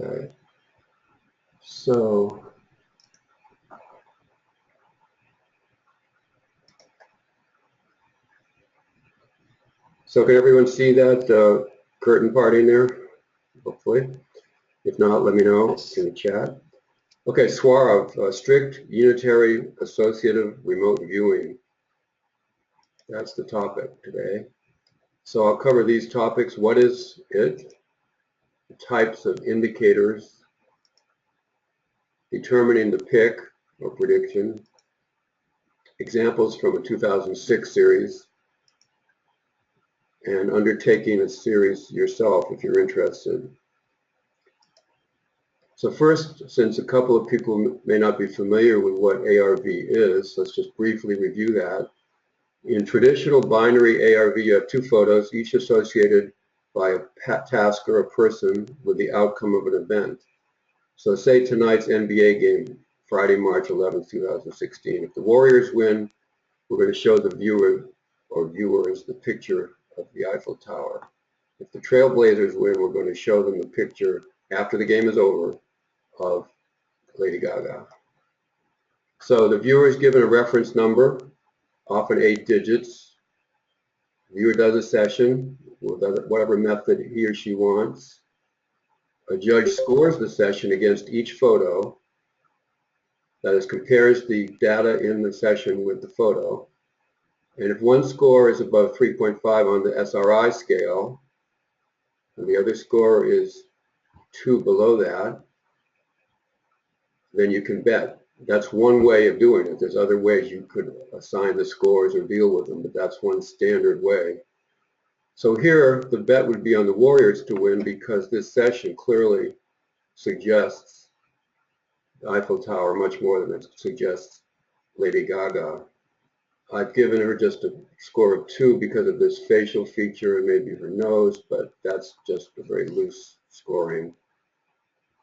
Okay. So can everyone see that curtain parting there? Hopefully. If not, let me know in the chat. Okay, SUARV, strict unitary associative remote viewing. That's the topic today. So I'll cover these topics. What is it? The types of indicators, determining the pick or prediction, examples from a 2006 series, and undertaking a series yourself if you're interested. So first, since a couple of people may not be familiar with what ARV is, let's just briefly review that. In traditional binary ARV, you have two photos, each associated by a task or a person with the outcome of an event. So say tonight's NBA game, Friday, March 11th, 2016. If the Warriors win, we're going to show the viewer or viewers the picture of the Eiffel Tower. If the Trailblazers win, we're going to show them the picture after the game is over of Lady Gaga. So the viewer is given a reference number, often 8 digits. The viewer does a session with whatever method he or she wants. A judge scores the session against each photo. That is, compares the data in the session with the photo. And if one score is above 3.5 on the SRI scale, and the other score is 2 below that, then you can bet. That's one way of doing it. There's other ways you could assign the scores or deal with them, but that's one standard way. So here, the bet would be on the Warriors to win because this session clearly suggests the Eiffel Tower much more than it suggests Lady Gaga. I've given her just a score of 2 because of this facial feature and maybe her nose, but that's just a very loose scoring.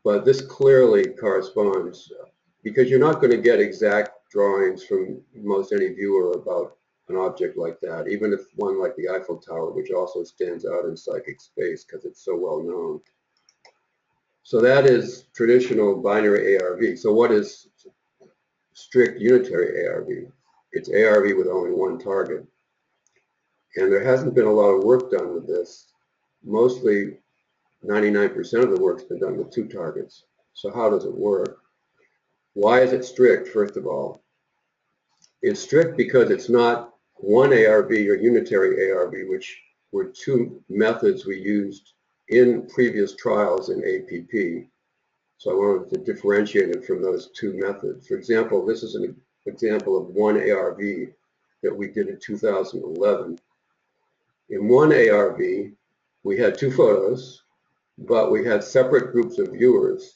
But this clearly corresponds because you're not going to get exact drawings from most any viewer about an object like that, even if one like the Eiffel Tower, which also stands out in psychic space because it's so well known. So that is traditional binary ARV. So what is strict unitary ARV? It's ARV with only one target. And there hasn't been a lot of work done with this. Mostly 99% of the work's been done with 2 targets. So how does it work? Why is it strict, first of all? It's strict because it's not one ARV or unitary ARV, which were 2 methods we used in previous trials in APP. So I wanted to differentiate it from those 2 methods. For example, this is an example of one ARV that we did in 2011. In one ARV, we had 2 photos, but we had separate groups of viewers.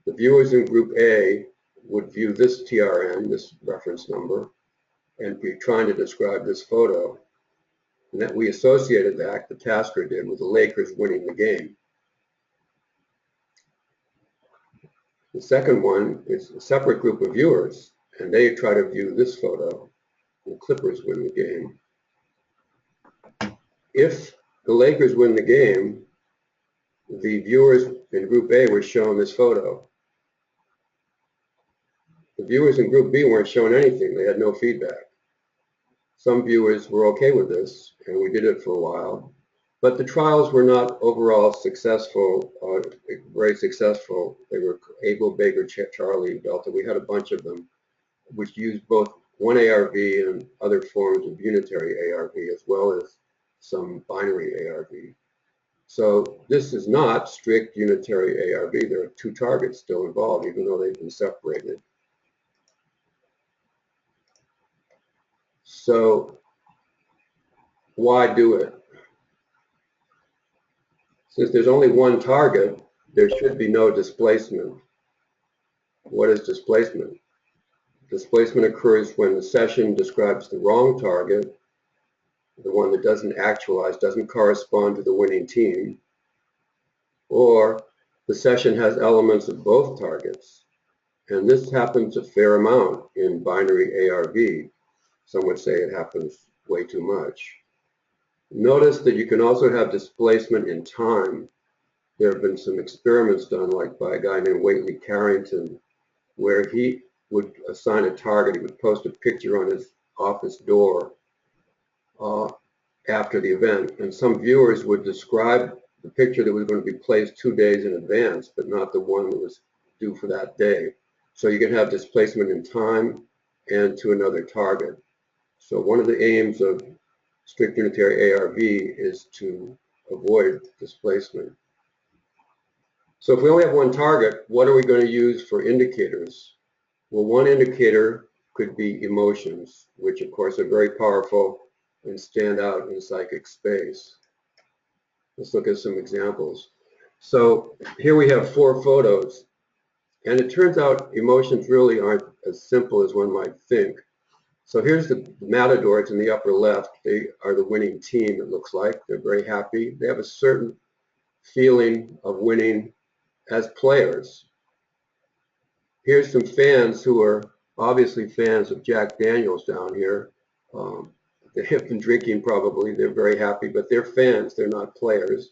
The viewers in group A would view this TRN, this reference number, and be trying to describe this photo. And that we associated that, the tasker did, with the Lakers winning the game. The second one is a separate group of viewers, and they try to view this photo. The Clippers win the game. If the Lakers win the game, the viewers in group A were shown this photo. The viewers in group B weren't shown anything. They had no feedback. Some viewers were okay with this, and we did it for a while. But the trials were not overall successful, very successful. They were Able, Baker, Charlie, Delta. We had a bunch of them, which used both one ARV and other forms of unitary ARV, as well as some binary ARV. So this is not strict unitary ARV. There are 2 targets still involved, even though they've been separated. So why do it? Since there's only one target, there should be no displacement. What is displacement? Displacement occurs when the session describes the wrong target, the one that doesn't actualize, doesn't correspond to the winning team, or the session has elements of both targets. And this happens a fair amount in binary ARV. Some would say it happens way too much. Notice that you can also have displacement in time. there have been some experiments done, like by a guy named Whately Carrington, where he would assign a target. He would post a picture on his office door after the event, and some viewers would describe the picture that was going to be placed 2 days in advance, but not the one that was due for that day. So you can have displacement in time and to another target. So one of the aims of strict unitary ARV is to avoid displacement. So if we only have one target, what are we going to use for indicators? Well, one indicator could be emotions, which of course are very powerful and stand out in psychic space. Let's look at some examples. So here we have 4 photos, and it turns out emotions really aren't as simple as one might think. So here's the Matadors in the upper left. They are the winning team, it looks like. They're very happy. They have a certain feeling of winning as players. Here's some fans who are obviously fans of Jack Daniels down here. They have been drinking probably. They're very happy, but they're fans. They're not players.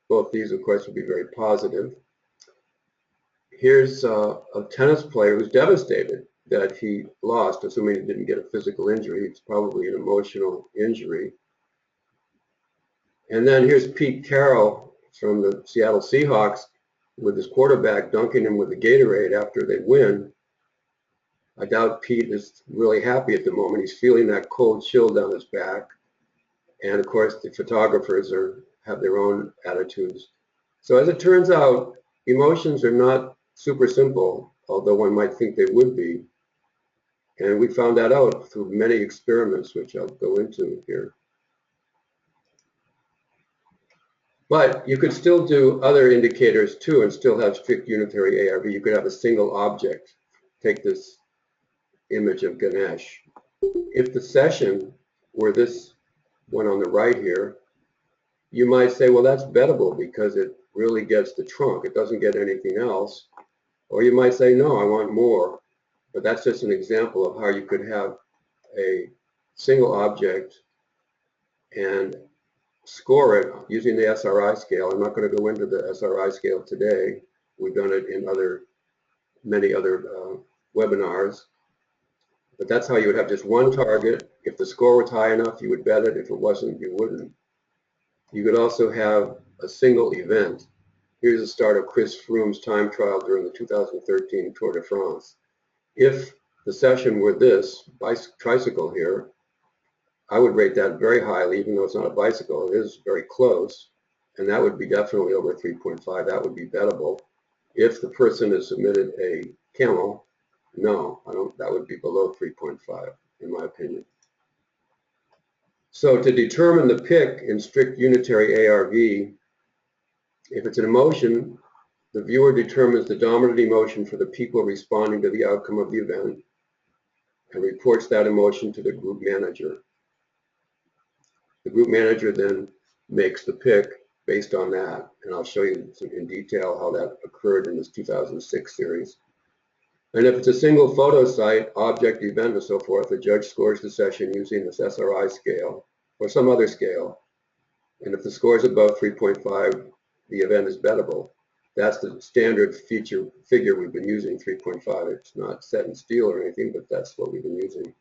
Both these, of course, would be very positive. Here's a tennis player who's devastated that he lost, assuming he didn't get a physical injury. It's probably an emotional injury. And then here's Pete Carroll from the Seattle Seahawks with his quarterback dunking him with a Gatorade after they win. I doubt Pete is really happy at the moment. He's feeling that cold chill down his back. And of course, the photographers have their own attitudes. So as it turns out, emotions are not super simple, although one might think they would be. And we found that out through many experiments, which I'll go into here. But you could still do other indicators too and still have strict unitary ARV. You could have a single object. Take this image of Ganesh. If the session were this one on the right here, you might say, well, that's bettable because it really gets the trunk. It doesn't get anything else. Or you might say, no, I want more. But that's just an example of how you could have a single object and score it using the SRI scale. I'm not going to go into the SRI scale today. We've done it in many other webinars. But that's how you would have just one target. If the score was high enough, you would bet it. If it wasn't, you wouldn't. You could also have a single event. Here's the start of Chris Froome's time trial during the 2013 Tour de France. If the session were this tricycle here, I would rate that very highly, even though it's not a bicycle. It is very close, and that would be definitely over 3.5. That would be bettable. If the person has submitted a camel, no, that would be below 3.5, in my opinion. So to determine the pick in strict unitary ARV, if it's an emotion, the viewer determines the dominant emotion for the people responding to the outcome of the event and reports that emotion to the group manager. The group manager then makes the pick based on that, and I'll show you in detail how that occurred in this 2006 series. And if it's a single photo site, object, event, and so forth, the judge scores the session using this SRI scale or some other scale. And if the score is above 3.5, the event is bettable. That's the standard figure we've been using, 3.5. It's not set in steel or anything, but that's what we've been using.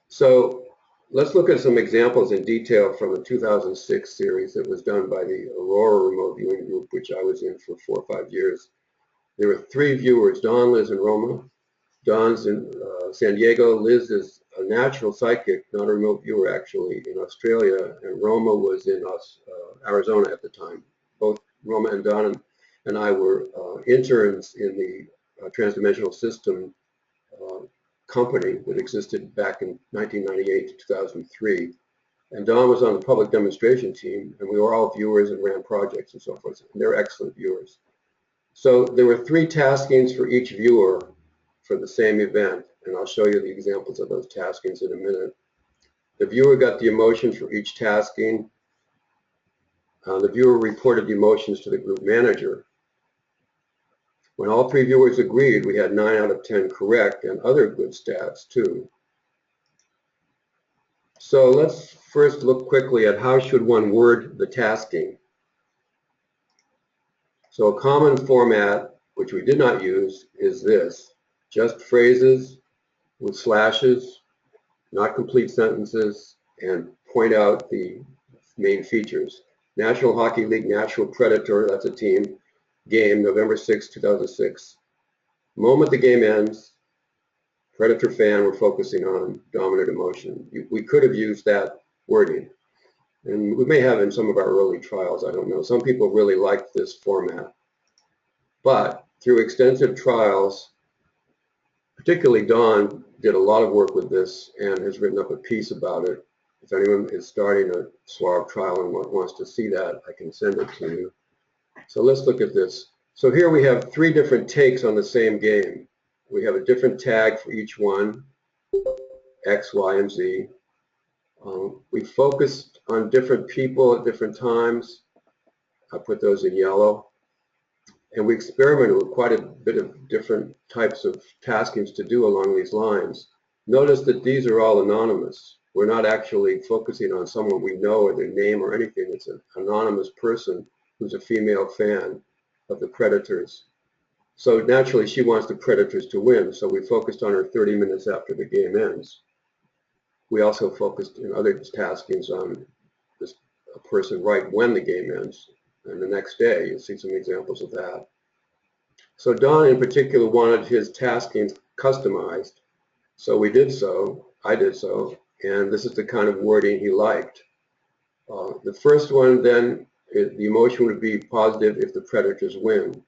So let's look at some examples in detail from the 2006 series that was done by the Aurora Remote Viewing Group, which I was in for 4 or 5 years. There were 3 viewers, Dawn, Liz, and Roma. Dawn's in San Diego. Liz is a natural psychic, not a remote viewer actually, in Australia, and Roma was in Arizona at the time. Both Roma and Dawn and I were interns in the transdimensional system company that existed back in 1998 to 2003. And Dawn was on the public demonstration team, and we were all viewers and ran projects and so forth. And they're excellent viewers. So there were 3 taskings for each viewer for the same event, and I'll show you the examples of those taskings in a minute. The viewer got the emotion for each tasking. The viewer reported the emotions to the group manager. When all 3 viewers agreed, we had 9 out of 10 correct and other good stats too. So let's first look quickly at how should one word the tasking. So a common format, which we did not use, is this. Just phrases with slashes, not complete sentences, and point out the main features. National Hockey League Natural Predator, that's a team, game, November 6, 2006. Moment the game ends, Predator fan, we're focusing on dominant emotion. We could have used that wording. And we may have in some of our early trials, I don't know. Some people really liked this format. But through extensive trials, particularly Don did a lot of work with this and has written up a piece about it. If anyone is starting a SUARV trial and wants to see that, I can send it to you. So let's look at this. So here we have 3 different takes on the same game. We have a different tag for each one, X, Y, and Z. We focused on different people at different times. I put those in yellow. And we experimented with quite a bit of different types of taskings to do along these lines. Notice that these are all anonymous. We're not actually focusing on someone we know or their name or anything. It's an anonymous person who's a female fan of the Predators. So naturally, she wants the Predators to win. So we focused on her 30 minutes after the game ends. We also focused in other taskings on this a person right when the game ends. And the next day, you'll see some examples of that. So Don in particular wanted his taskings customized. So we did so, I did so, and this is the kind of wording he liked. The first one then, the emotion would be positive if the Predators win.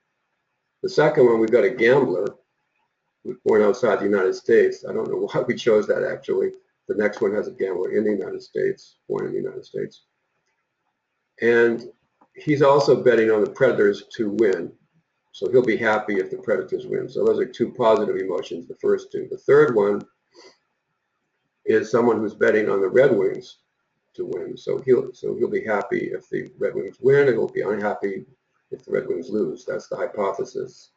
The second one, we've got a gambler who's born outside the United States. I don't know why we chose that actually. The next one has a gambler in the United States, born in the United States. And he's also betting on the Predators to win. So he'll be happy if the Predators win. So those are 2 positive emotions, the first 2. The third one is someone who's betting on the Red Wings to win. So he'll be happy if the Red Wings win, and he'll be unhappy if the Red Wings lose. That's the hypothesis.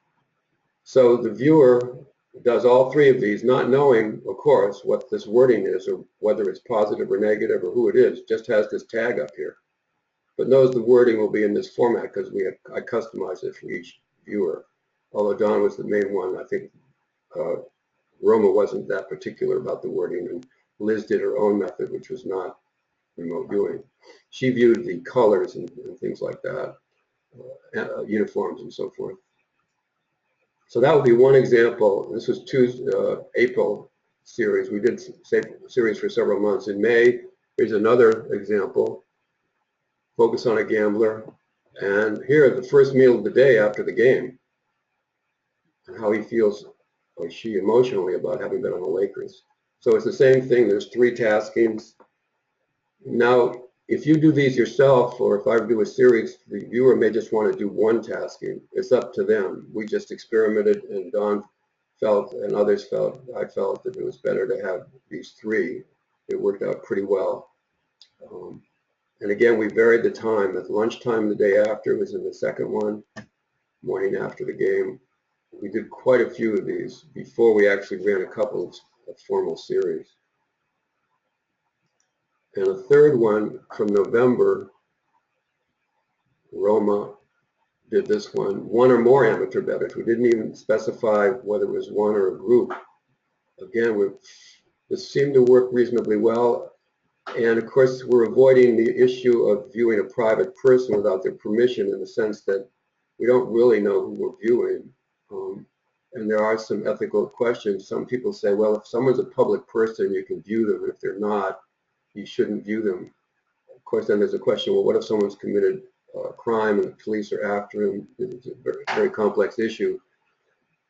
So the viewer does all 3 of these, not knowing, of course, what this wording is or whether it's positive or negative or who it is, just has this tag up here. But knows the wording will be in this format because I customized it for each viewer. Although Don was the main one, I think Roma wasn't that particular about the wording, and Liz did her own method, which was not remote viewing. She viewed the colors and things like that, uniforms and so forth. So that would be one example. This was April series. We did series for several months. In May, here's another example. Focus on a gambler. And here, the first meal of the day after the game, and how he feels, or she, emotionally about having been on the Lakers. So it's the same thing. There's 3 taskings. Now, if you do these yourself, or if I do a series, the viewer may just want to do 1 tasking. It's up to them. We just experimented, and Don felt, and others felt, I felt that it was better to have these 3. It worked out pretty well. And again, we varied the time. At lunchtime the day after was in the second one, morning after the game. We did quite a few of these before we actually ran a couple of formal series. And a third one from November, Roma did this one or more amateur bettors. We didn't even specify whether it was one or a group. Again, this seemed to work reasonably well. And of course, we're avoiding the issue of viewing a private person without their permission, in the sense that we don't really know who we're viewing. And there are some ethical questions. Some people say, well, if someone's a public person, you can view them. If they're not, you shouldn't view them. Of course, then there's a question, well, what if someone's committed a crime and the police are after him? It's a very, very complex issue.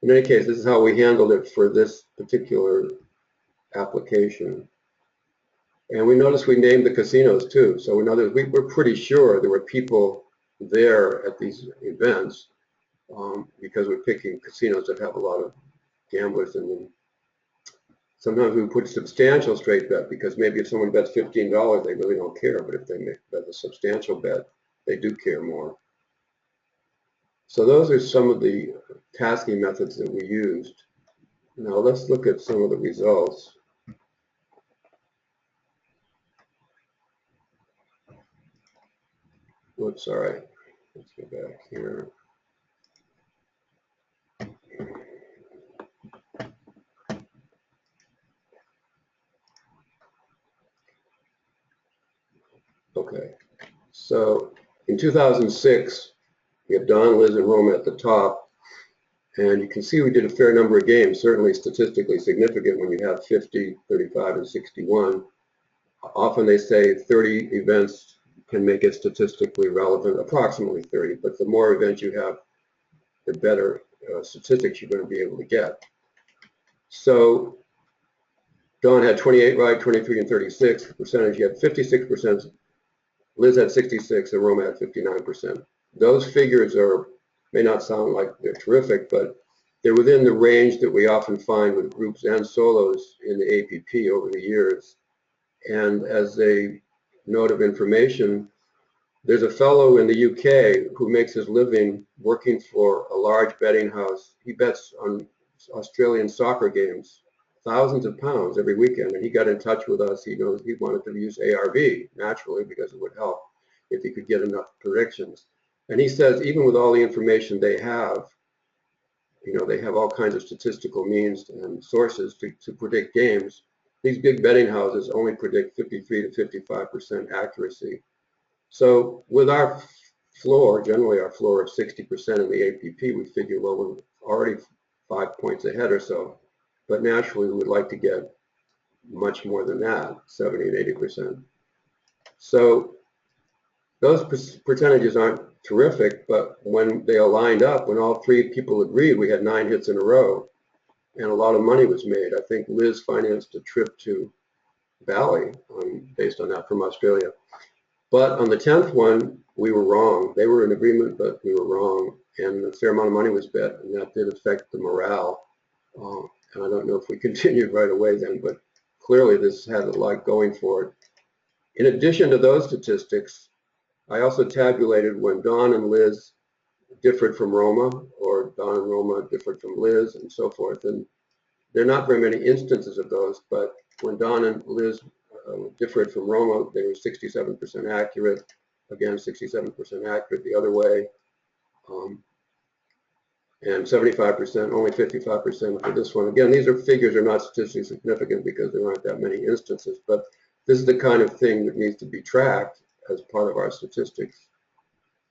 In any case, this is how we handled it for this particular application. And we noticed we named the casinos too. So in other words, we're pretty sure there were people there at these events because we're picking casinos that have a lot of gamblers in them. Sometimes we put substantial straight bet because maybe if someone bets $15, they really don't care. But if they bet a substantial bet, they do care more. So those are some of the tasking methods that we used. Now let's look at some of the results. Oops, sorry. Let's go back here. Okay, so in 2006, we have Don, Liz, and Roma at the top. And you can see we did a fair number of games, certainly statistically significant when you have 50, 35, and 61. Often they say 30 events can make it statistically relevant, approximately 30, but the more events you have, the better statistics you're going to be able to get. So Don had 28 right, 23 and 36 percentage. You had 56%. Liz had 66 and Roma had 59%. Those figures may not sound like they're terrific, but they're within the range that we often find with groups and solos in the APP over the years. And as a note of information, there's a fellow in the UK who makes his living working for a large betting house. He bets on Australian soccer games, thousands of pounds every weekend, and he got in touch with us. He knows he wanted to use ARV naturally because it would help if he could get enough predictions. And he says even with all the information they have, they have all kinds of statistical means and sources to predict games. These big betting houses only predict 53 to 55% accuracy. So with our floor, generally our floor of 60% in the APP, we figure, well, we're already 5 points ahead or so. But naturally, we would like to get much more than that, 70 and 80%. So those percentages aren't terrific, but when they all lined up, when all three people agreed, we had 9 hits in a row, and a lot of money was made. I think Liz financed a trip to Bali based on that from Australia. But on the 10th one, we were wrong. They were in agreement, but we were wrong, and a fair amount of money was bet, and that did affect the morale. And I don't know if we continued right away then, but clearly this had a lot going for it. In addition to those statistics, I also tabulated when Don and Liz differed from Roma, or Don and Roma differed from Liz, and so forth. And there are not very many instances of those, but when Don and Liz differed from Roma, they were 67% accurate. Again, 67% accurate the other way. And 75%, only 55% for this one. Again, these figures are not statistically significant because there aren't that many instances, but this is the kind of thing that needs to be tracked as part of our statistics.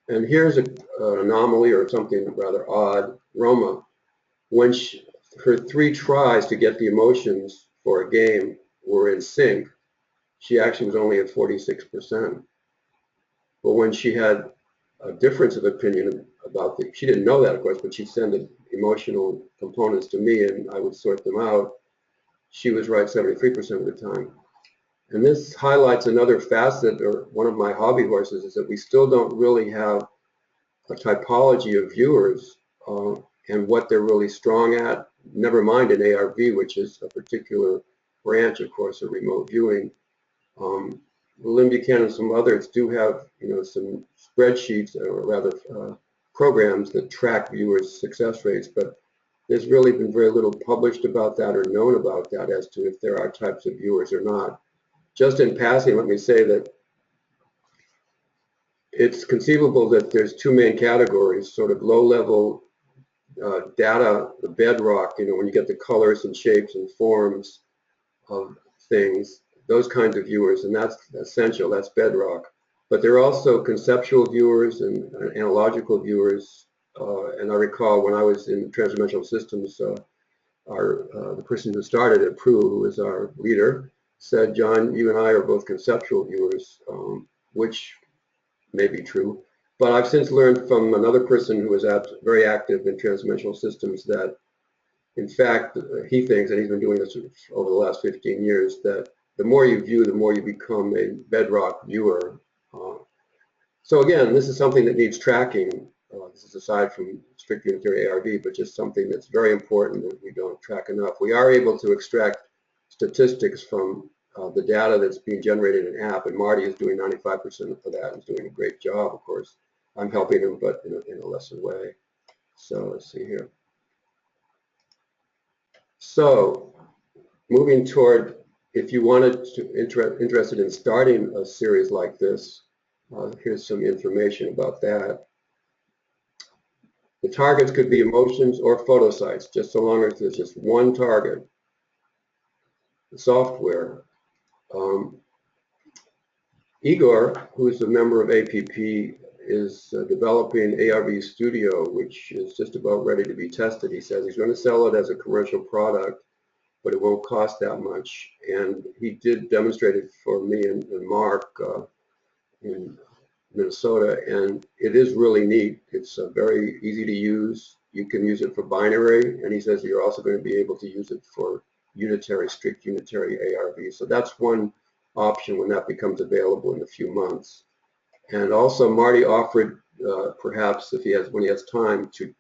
And here's an anomaly or something rather odd. Roma, when her 3 tries to get the emotions for a game were in sync, she actually was only at 46%. But when she had a difference of opinion about she didn't know that, of course, but she'd send the emotional components to me and I would sort them out. She was right 73% of the time. And this highlights another facet, or one of my hobby horses, is that we still don't really have a typology of viewers and what they're really strong at. Never mind an ARV, which is a particular branch, of course, of remote viewing. Lynn Buchanan and some others do have, some spreadsheets, or rather programs that track viewers' success rates, but there's really been very little published about that or known about that as to if there are types of viewers or not. Just in passing, let me say that it's conceivable that there's 2 main categories, sort of low-level data, the bedrock, when you get the colors and shapes and forms of things, those kinds of viewers, and that's essential, that's bedrock. But there are also conceptual viewers and analogical viewers, and I recall when I was in transdimensional systems, the person who started at Pru, who was our leader, said, John, you and I are both conceptual viewers, which may be true. But I've since learned from another person who was very active in transdimensional systems that, in fact, he thinks, and he's been doing this over the last 15 years, that the more you view, the more you become a bedrock viewer. So again, this is something that needs tracking. This is aside from strict unitary ARV, but just something that's very important that we don't track enough. We are able to extract statistics from the data that's being generated in app, and Marty is doing 95% of that and is doing a great job, of course. I'm helping him, but in a lesser way. So let's see here. So moving toward, if you wanted to interested in starting a series like this, Here's some information about that. The targets could be emotions or photosites, just so long as there's just one target. The software. Igor, who is a member of APP, is developing ARV Studio, which is just about ready to be tested. He says he's going to sell it as a commercial product, but it won't cost that much. And he did demonstrate it for me and Mark in Minnesota, and it is really neat. It's very easy to use. You can use it for binary, and he says you're also going to be able to use it for unitary, strict unitary ARV. So that's one option when that becomes available in a few months. And also Marty offered perhaps if when he has time to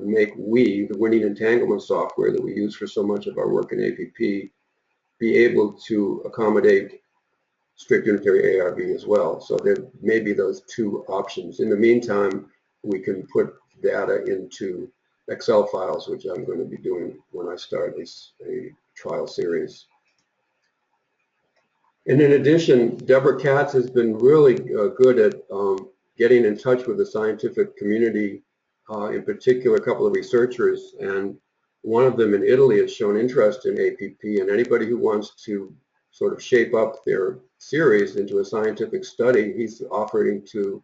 make the winning entanglement software that we use for so much of our work in APP, be able to accommodate strict unitary ARV as well. So there may be those two options. In the meantime, we can put data into Excel files, which I'm going to be doing when I start a trial series. And in addition, Deborah Katz has been really good at getting in touch with the scientific community, in particular a couple of researchers, and one of them in Italy has shown interest in APP, and anybody who wants to sort of shape up their series into a scientific study, he's offering to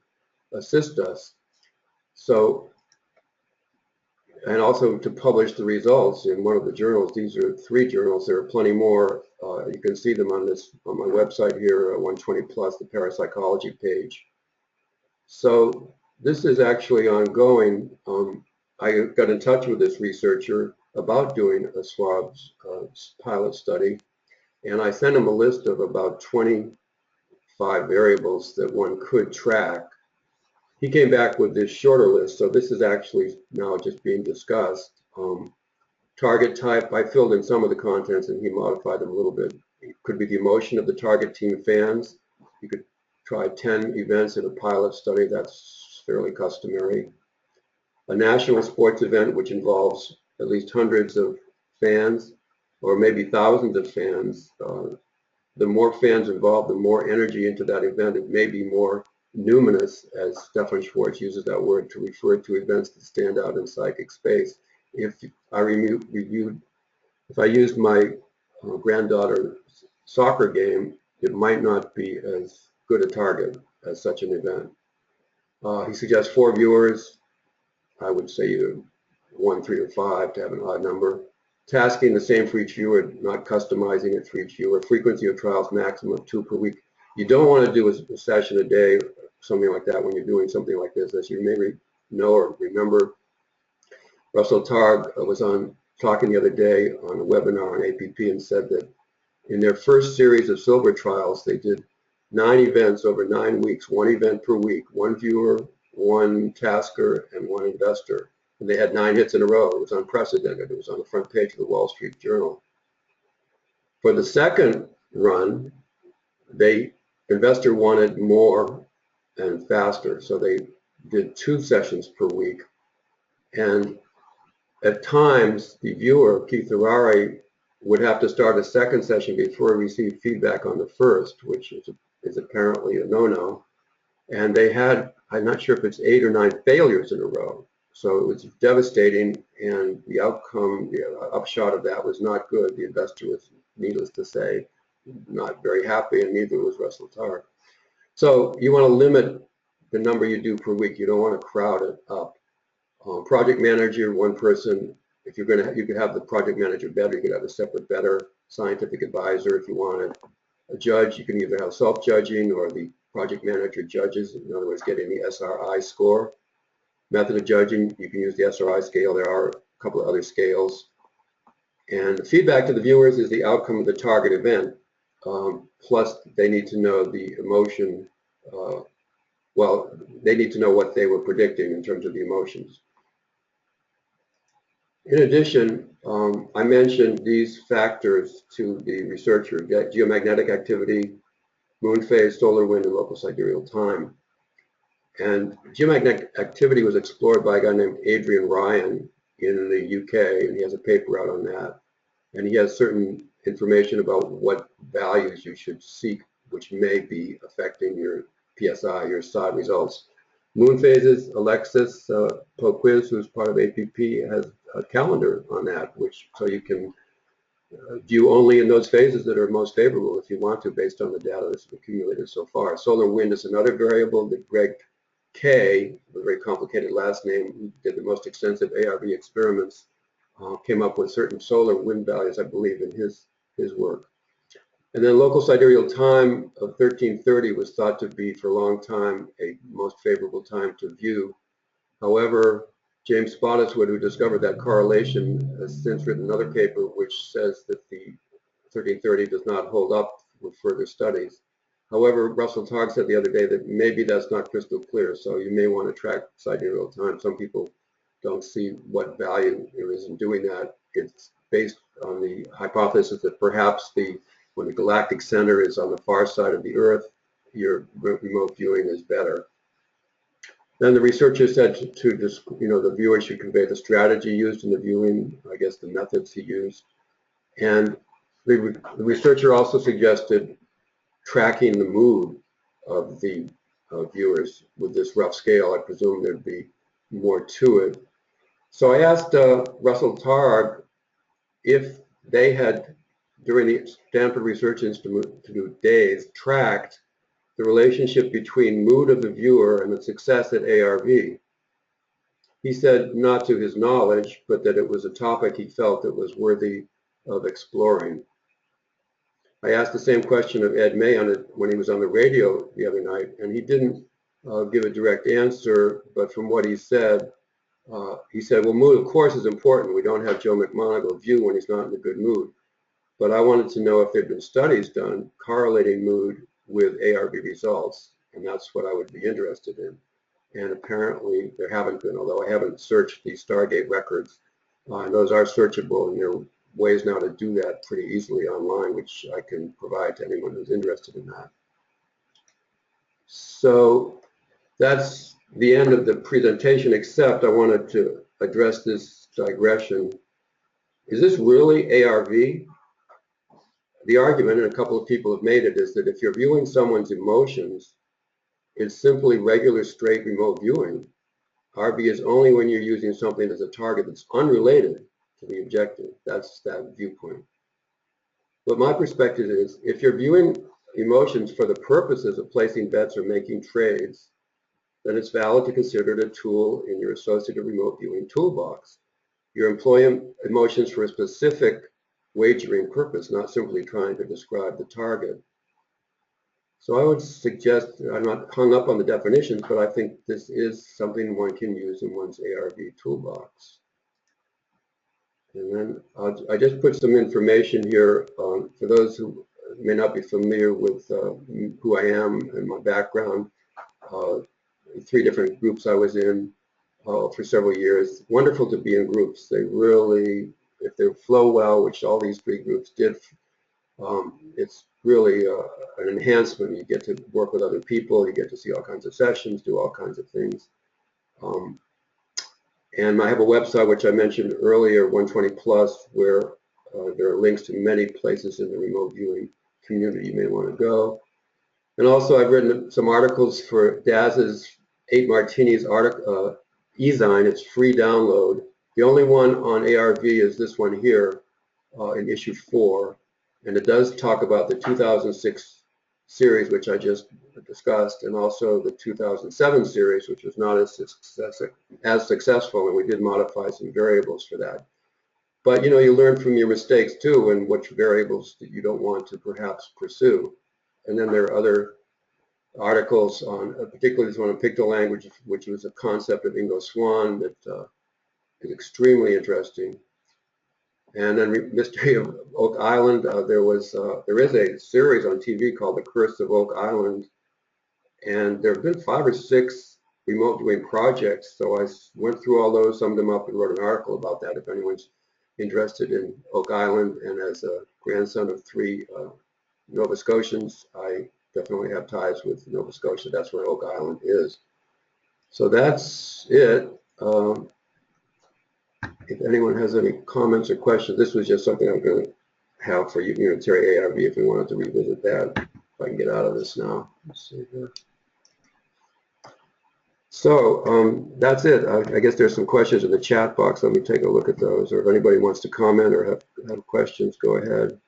assist us. So, and also to publish the results in one of the journals. These are 3 journals. There are plenty more. You can see them on my website here, 120 Plus, the parapsychology page. So this is actually ongoing. I got in touch with this researcher about doing a SUARV pilot study, and I sent him a list of about 25 variables that one could track. He came back with this shorter list, so this is actually now just being discussed. Target type, I filled in some of the contents and he modified them a little bit. It could be the emotion of the target team fans. You could try 10 events in a pilot study, that's fairly customary. A national sports event which involves at least hundreds of fans or maybe thousands of fans. The more fans involved, the more energy into that event. It may be more numinous, as Stefan Schwartz uses that word to refer to events that stand out in psychic space. If I used my granddaughter's soccer game, it might not be as good a target as such an event. He suggests 4 viewers. I would say either 1, 3, or 5 to have an odd number. Tasking the same for each viewer, not customizing it for each viewer. Frequency of trials maximum of 2 per week. You don't want to do a session a day, something like that, when you're doing something like this. As you may know or remember, Russell Targ was talking the other day on a webinar on APP and said that in their first series of silver trials, they did 9 events over 9 weeks, 1 event per week, 1 viewer, 1 tasker, and 1 investor. And they had 9 hits in a row. It was unprecedented. It was on the front page of the Wall Street Journal. For the second run, the investor wanted more and faster, so they did 2 sessions per week. And at times, the viewer, Keith Harari, would have to start a second session before he received feedback on the first, which is apparently a no-no. And they had, I'm not sure if it's 8 or 9 failures in a row. So it was devastating, and the outcome, the upshot of that was not good. The investor was, needless to say, not very happy, and neither was Russell Targ. So you want to limit the number you do per week. You don't want to crowd it up. Project manager, 1 person. If you're going to, you could have the project manager better. You could have a separate better scientific advisor if you wanted. A judge, you can either have self-judging or the project manager judges. In other words, getting the SRI score. Method of judging, you can use the SRI scale. There are a couple of other scales. And the feedback to the viewers is the outcome of the target event. Plus, they need to know the emotion. Well, they need to know what they were predicting in terms of the emotions. In addition, I mentioned these factors to the researcher: geomagnetic activity, moon phase, solar wind, and local sidereal time. And geomagnetic activity was explored by a guy named Adrian Ryan in the UK, and he has a paper out on that. And he has certain information about what values you should seek, which may be affecting your PSI, your SOD results. Moon phases, Alexis Poquiz, who's part of APP, has a calendar on that, so you can view only in those phases that are most favorable if you want to, based on the data that's accumulated so far. Solar wind is another variable that Greg K, a very complicated last name, who did the most extensive ARV experiments, came up with certain solar wind values, I believe, in his work. And then local sidereal time of 1330 was thought to be, for a long time, a most favorable time to view. However, James Spottiswoode, who discovered that correlation, has since written another paper which says that the 1330 does not hold up with further studies. However, Russell Targ said the other day that maybe that's not crystal clear, so you may want to track sidereal time. Some people don't see what value there is in doing that. It's based on the hypothesis that perhaps when the galactic center is on the far side of the Earth, your remote viewing is better. Then the researcher said the viewer should convey the strategy used in the viewing, I guess the methods he used. And the researcher also suggested tracking the mood of the viewers with this rough scale. I presume there'd be more to it. So I asked Russell Targ if they had, during the Stanford Research Institute days, tracked the relationship between mood of the viewer and the success at ARV. He said not to his knowledge, but that it was a topic he felt that was worthy of exploring. I asked the same question of Ed May when he was on the radio the other night, and he didn't give a direct answer, but from what he said, well, mood, of course, is important. We don't have Joe McMoneagle view when he's not in a good mood. But I wanted to know if there had been studies done correlating mood with ARV results, and that's what I would be interested in. And apparently there haven't been, although I haven't searched the Stargate records. And those are searchable, and there are ways now to do that pretty easily online, which I can provide to anyone who's interested in that. So that's the end of the presentation, except I wanted to address this digression. Is this really ARV? The argument, and a couple of people have made it, is that if you're viewing someone's emotions, it's simply regular straight remote viewing. RV is only when you're using something as a target that's unrelated to the objective. That's that viewpoint. But my perspective is, if you're viewing emotions for the purposes of placing bets or making trades, then it's valid to consider it a tool in your associative remote viewing toolbox. You're employing emotions for a specific wagering purpose, not simply trying to describe the target. So I would suggest, I'm not hung up on the definitions, but I think this is something one can use in one's ARV toolbox. And then I just put some information here for those who may not be familiar with who I am and my background. 3 different groups I was in for several years. Wonderful to be in groups. They really, if they flow well, which all these 3 groups did, it's really an enhancement. You get to work with other people, you get to see all kinds of sessions, do all kinds of things. And I have a website, which I mentioned earlier, 120 Plus, where there are links to many places in the remote viewing community you may want to go. And also I've written some articles for Daz's 8 Martinis article, e-zine. It's free download. The only one on ARV is this one here in issue 4. And it does talk about the 2006 series, which I just discussed, and also the 2007 series, which was not as successful, and we did modify some variables for that. But you know, you learn from your mistakes too, and which variables that you don't want to perhaps pursue. And then there are other articles on, particularly this one on picto language, which was a concept of Ingo Swann that is extremely interesting. And then Mystery of Oak Island, there is a series on TV called The Curse of Oak Island, and there have been 5 or 6 remote viewing projects. So I went through all those, summed them up, and wrote an article about that if anyone's interested in Oak Island. And as a grandson of 3 Nova Scotians, I definitely have ties with Nova Scotia. That's where Oak Island is. So that's it. If anyone has any comments or questions, this was just something I'm going to have for Unitary ARV if we wanted to revisit that. If I can get out of this now. Let's see here. So that's it. I guess there's some questions in the chat box. Let me take a look at those. Or if anybody wants to comment or have questions, go ahead.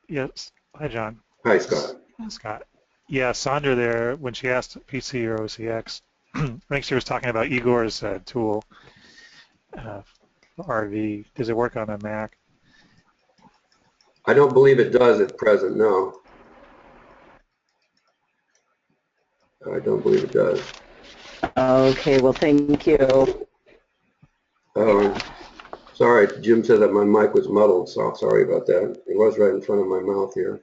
Yes. Hi, John. Hi, Scott. Scott. Yeah, Sandra there, when she asked PC or OCX, I think she was talking about Igor's tool, uh, RV. Does it work on a Mac? I don't believe it does at present, no. I don't believe it does. Okay, well, thank you. Oh, sorry, Jim said that my mic was muddled, so sorry about that. It was right in front of my mouth here.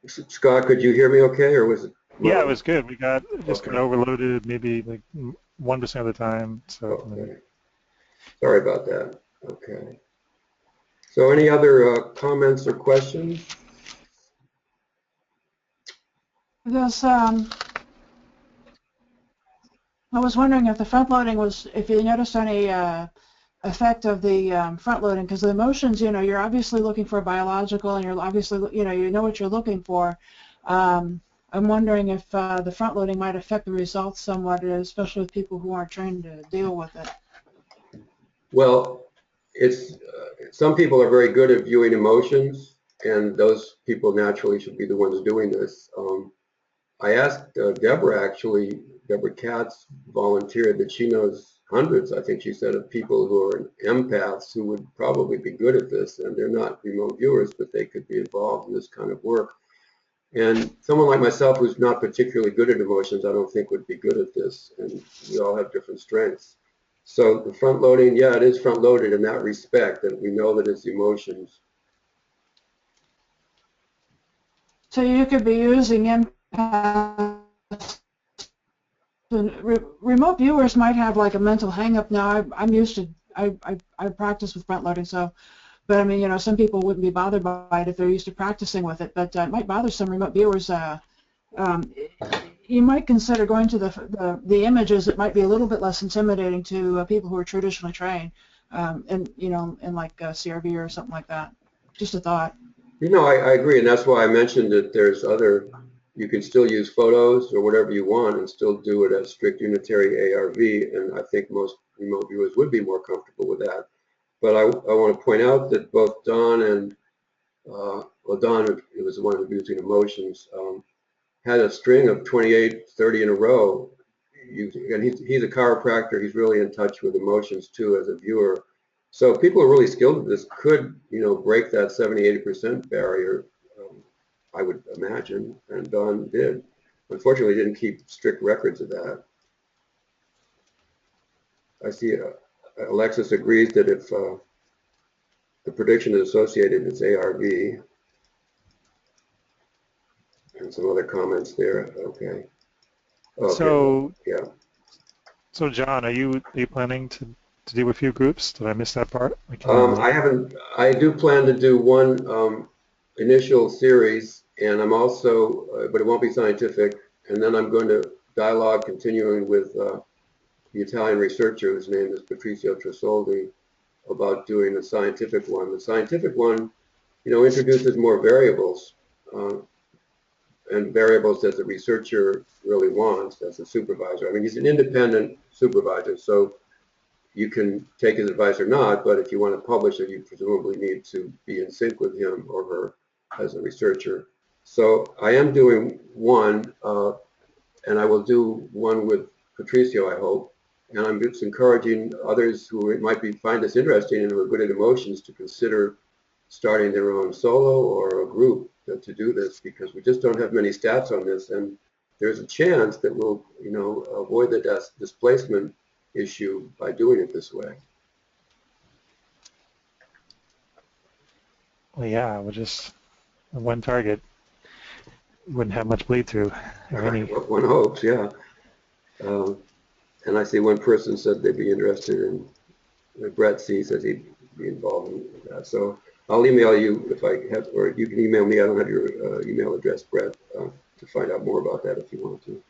Scott, could you hear me okay, or was it Yeah, it muddled? was good. We got just got Okay, overloaded maybe like 1% of the time. So okay. Sorry about that. Okay. So any other comments or questions? Because I was wondering if the front loading was, if you noticed any effect of the front loading, because the emotions, you're obviously looking for a biological, and you're obviously, you know what you're looking for. I'm wondering if the front loading might affect the results somewhat, especially with people who aren't trained to deal with it. Well, it's some people are very good at viewing emotions, and those people naturally should be the ones doing this. I asked Deborah, actually, Deborah Katz volunteered that she knows hundreds, I think she said, of people who are empaths who would probably be good at this, and they're not remote viewers, but they could be involved in this kind of work. And someone like myself who's not particularly good at emotions, I don't think would be good at this, and we all have different strengths. So the front loading, yeah, it is front loaded in that respect, and we know that it's emotions. So you could be using empaths. Remote viewers might have like a mental hang-up now. I'm used to, I practice with front loading, so. But I mean, some people wouldn't be bothered by it if they're used to practicing with it. But it might bother some remote viewers. You might consider going to the images. It might be a little bit less intimidating to people who are traditionally trained, in like CRV or something like that. Just a thought. I agree, and that's why I mentioned that there's other, you can still use photos or whatever you want and still do it as strict Unitary ARV, and I think most remote viewers would be more comfortable with that. But I want to point out that both Don and, well, Don, who was the one who was using emotions, had a string of 28, 30 in a row. And he's a chiropractor. He's really in touch with emotions too as a viewer. So people who are really skilled at this could, break that 70, 80% barrier, I would imagine, and Don did. Unfortunately, he didn't keep strict records of that. I see Alexis agrees that if the prediction is associated, it's ARV, and some other comments there. Okay. so Yeah. so John, are you planning to do a few groups? Did I miss that part? I came in late. I haven't. I do plan to do one initial series, and I'm also, but it won't be scientific. And then I'm going to dialogue continuing with the Italian researcher whose name is Patrizio Tresoldi about doing a scientific one. The scientific one, introduces more variables uh, and variables that the researcher really wants as a supervisor. I mean, he's an independent supervisor, so you can take his advice or not, but if you want to publish it, you presumably need to be in sync with him or her as a researcher. So I am doing one, and I will do one with Patricio, I hope. And I'm just encouraging others who find this interesting and who are good at emotions to consider starting their own solo or a group to do this, because we just don't have many stats on this, and there's a chance that we'll, avoid the displacement issue by doing it this way. Well, yeah, we'll just one target. Wouldn't have much bleed through or any. One hopes, yeah. And I see one person said they'd be interested in, Brett C says he'd be involved in that. So I'll email you if I have, or you can email me. I don't have your email address, Brett, to find out more about that if you want to.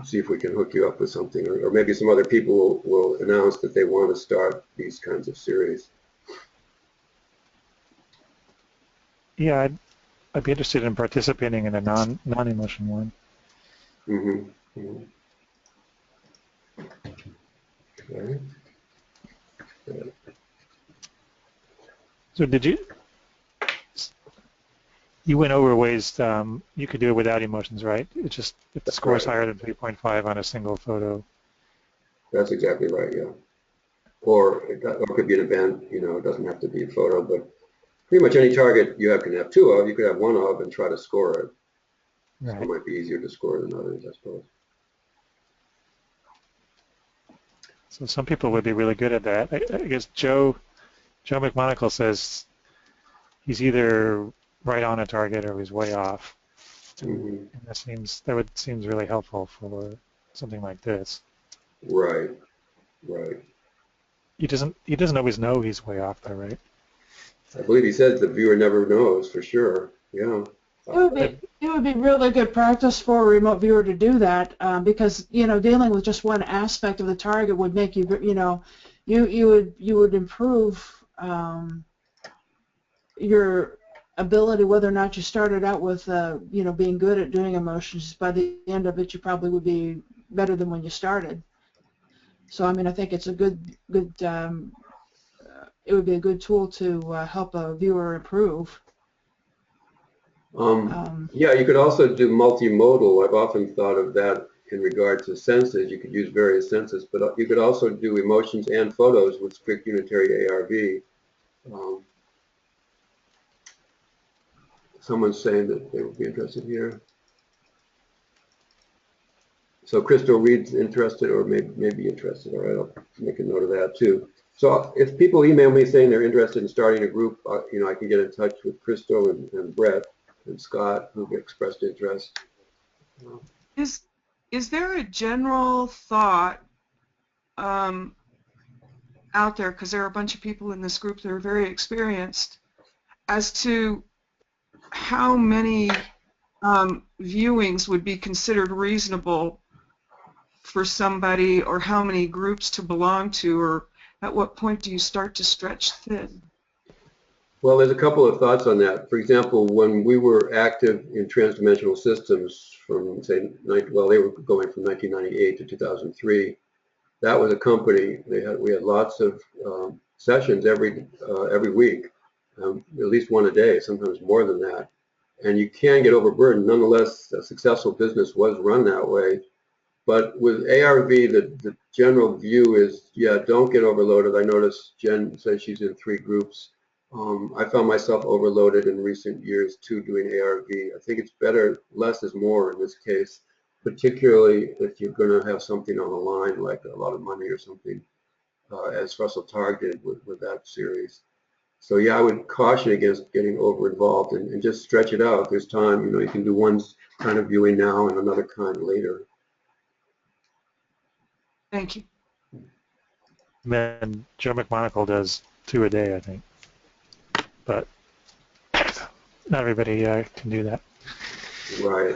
See if we can hook you up with something, or maybe some other people will announce that they want to start these kinds of series. Yeah, I'd be interested in participating in a non-emotion one. Mm-hmm. Mm-hmm. Okay. Good. So you went over ways you could do it without emotions, right? It's just if the That's score is right. higher than 3.5 on a single photo. That's exactly right, yeah. Or or it could be an event, it doesn't have to be a photo, but pretty much any target you can have two of, you could have one of and try to score it. Some Right. might be easier to score than others, I suppose. So some people would be really good at that. I guess Joe McMonagle says he's either right on a target or he's way off. Mm-hmm. And seems really helpful for something like this. Right, right. He doesn't always know he's way off though, right? I believe he says the viewer never knows for sure. Yeah. It would be really good practice for a remote viewer to do that, because dealing with just one aspect of the target would make you would improve your ability, whether or not you started out with being good at doing emotions. By the end of it, you probably would be better than when you started. So I mean, I think it's a good it would be a good tool to help a viewer improve. Yeah, you could also do multimodal. I've often thought of that in regard to senses. You could use various senses, but you could also do emotions and photos with strict unitary ARV. Um, Someone's saying that they would be interested here. So Crystal Reed's interested, or may be interested. All right, I'll make a note of that too. So if people email me saying they're interested in starting a group, I can get in touch with Crystal and Brett and Scott, who've expressed interest. Is there a general thought out there, because there are a bunch of people in this group that are very experienced, as to how many viewings would be considered reasonable for somebody, or how many groups to belong to, or at what point do you start to stretch thin? Well, there's a couple of thoughts on that. For example, when we were active in transdimensional systems from, say, they were going from 1998 to 2003. That was a company. We had lots of sessions every week, at least one a day, sometimes more than that. And you can get overburdened. Nonetheless, a successful business was run that way. But with ARV, the general view is, yeah, don't get overloaded. I noticed Jen said she's in 3 groups. I found myself overloaded in recent years too doing ARV. I think it's better, less is more in this case, particularly if you're going to have something on the line like a lot of money or something, as Russell targeted with that series. So yeah, I would caution against getting over involved and just stretch it out. There's time, you can do one kind of viewing now and another kind later. Thank you. And then Joe McMonagle does 2 a day, I think. But not everybody can do that. Right.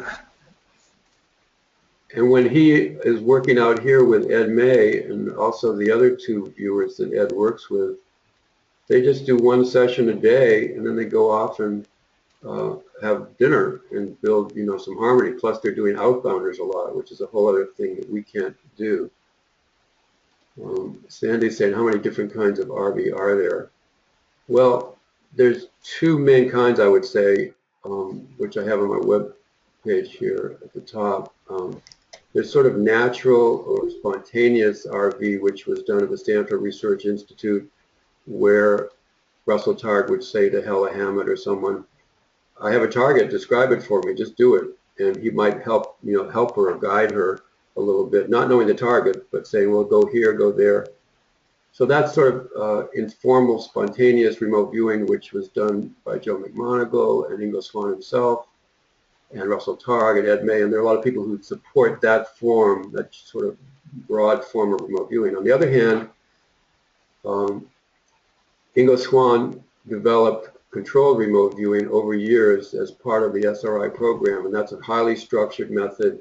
And when he is working out here with Ed May and also the other 2 viewers that Ed works with, they just do 1 session a day and then they go off and have dinner and build, some harmony. Plus they're doing outbounders a lot, which is a whole other thing that we can't do. Sandy's saying, how many different kinds of RV are there? Well, there's 2 main kinds, I would say, which I have on my web page here at the top. There's sort of natural or spontaneous RV, which was done at the Stanford Research Institute, where Russell Targ would say to Hella Hammett or someone, I have a target, describe it for me, just do it. And he might help her or guide her a little bit, not knowing the target, but saying, well, go here, go there. So that's sort of informal, spontaneous remote viewing, which was done by Joe McMonagle and Ingo Swann himself, and Russell Targ and Ed May, and there are a lot of people who support that form, that sort of broad form of remote viewing. On the other hand, Ingo Swann developed controlled remote viewing over years as part of the SRI program, and that's a highly structured method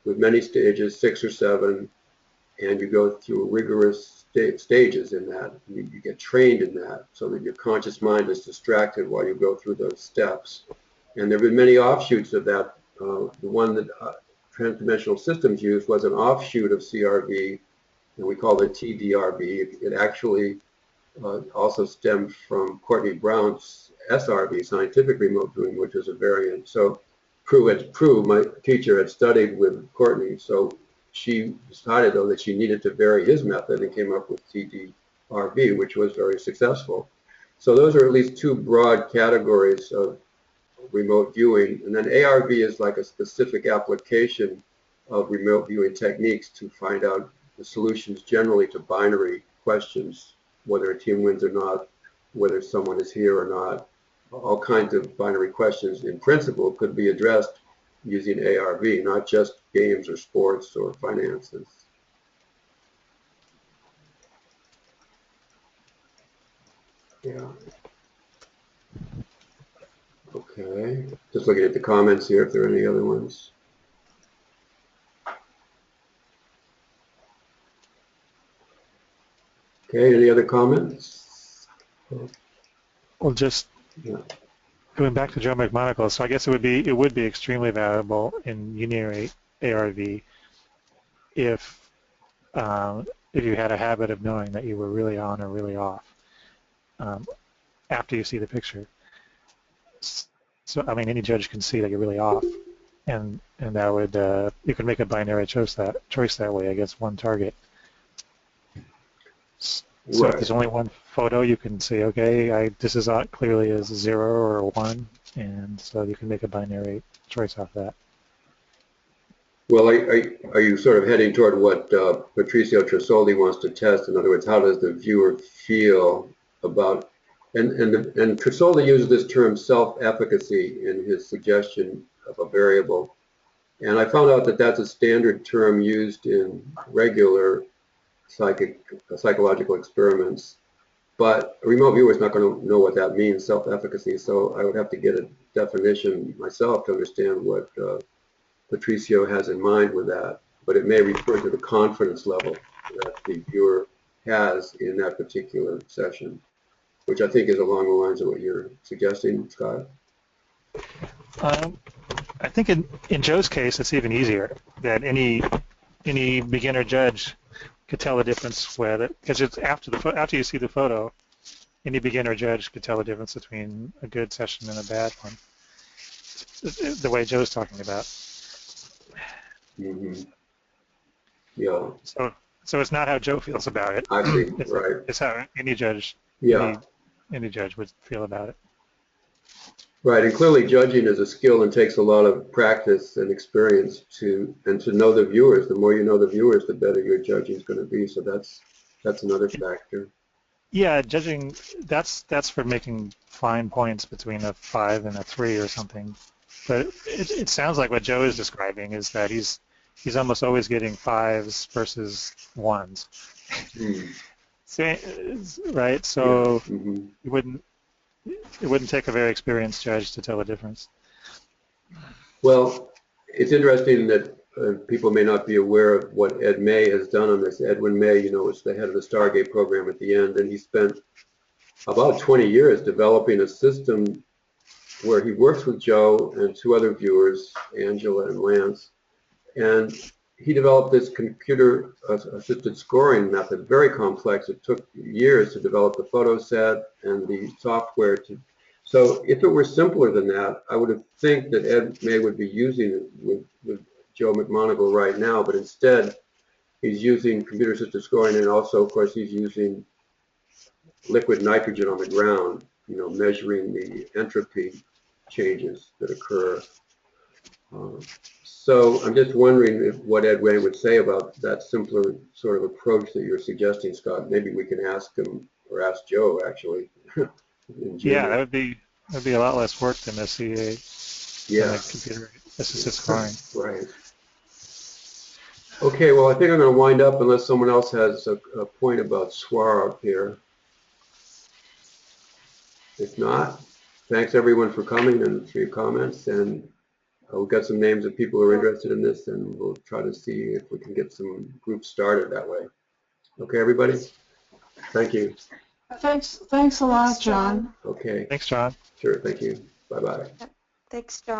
with many stages, 6 or 7, and you go through rigorous stages in that. You get trained in that so that your conscious mind is distracted while you go through those steps. And there have been many offshoots of that. The one that transdimensional systems used was an offshoot of CRV, and we called it TDRV. It actually also stemmed from Courtney Brown's SRV, scientific remote viewing, which is a variant. So Prue, my teacher, had studied with Courtney, so she decided, though, that she needed to vary his method and came up with TDRV, which was very successful. So those are at least two broad categories of remote viewing. And then ARV is like a specific application of remote viewing techniques to find out the solutions generally to binary questions, whether a team wins or not, whether someone is here or not. All kinds of binary questions in principle could be addressed using ARV, not just games or sports or finances. Yeah. Okay. Just looking at the comments here, if there are any other ones. Okay, any other comments? Well, just going back to Joe McMonagle, so I guess it would be extremely valuable in Unitary ARV if you had a habit of knowing that you were really on or really off after you see the picture. So I mean, any judge can see that you're really off, and that would you could make a binary choice that way against one target. So if there's only one photo, you can say, okay, this is clearly as 0 or 1, and so you can make a binary choice off that. Well, are you sort of heading toward what Patricio Tresoldi wants to test? In other words, how does the viewer feel about, and Tresoldi uses this term self-efficacy in his suggestion of a variable. And I found out that that's a standard term used in regular psychological experiments, but a remote viewer is not going to know what that means, self-efficacy, so I would have to get a definition myself to understand what Patricio has in mind with that, but it may refer to the confidence level that the viewer has in that particular session, which I think is along the lines of what you're suggesting, Scott. I think in Joe's case, it's even easier that any beginner judge could tell the difference whether, because it's after you see the photo, any beginner judge could tell the difference between a good session and a bad one. The way Joe's talking about. Mm-hmm. Yeah. So it's not how Joe feels about it. I see. Right. It's how any judge, any judge would feel about it. Right, and clearly judging is a skill and takes a lot of practice and experience to know the viewers. The more you know the viewers, the better your judging is going to be. So that's another factor. Yeah, judging, that's for making fine points between a 5 and a 3 or something. But it sounds like what Joe is describing is that he's almost always getting 5s versus 1s. So, right? So it wouldn't take a very experienced judge to tell the difference. Well, it's interesting that people may not be aware of what Ed May has done on this. Edwin May, is the head of the Stargate program at the end, and he spent about 20 years developing a system where he works with Joe and 2 other viewers, Angela and Lance, and he developed this computer-assisted scoring method, very complex. It took years to develop the photo set and the software So if it were simpler than that, I would think that Ed May would be using it with Joe McMonagle right now, but instead he's using computer-assisted scoring, and also, of course, he's using liquid nitrogen on the ground, measuring the entropy changes that occur. So I'm just wondering what Ed May would say about that simpler sort of approach that you're suggesting, Scott. Maybe we can ask him, or ask Joe, actually. Yeah, that would be a lot less work than the CA. Yeah. Computer-assisted scoring. Right. Okay, well, I think I'm going to wind up unless someone else has a point about SUARV here. If not, thanks everyone for coming and for your comments, and we've got some names of people who are interested in this, and we'll try to see if we can get some groups started that way. Okay, everybody? Thank you. Thanks a lot, John. Okay. Thanks, John. Sure, thank you. Bye-bye. Thanks, John.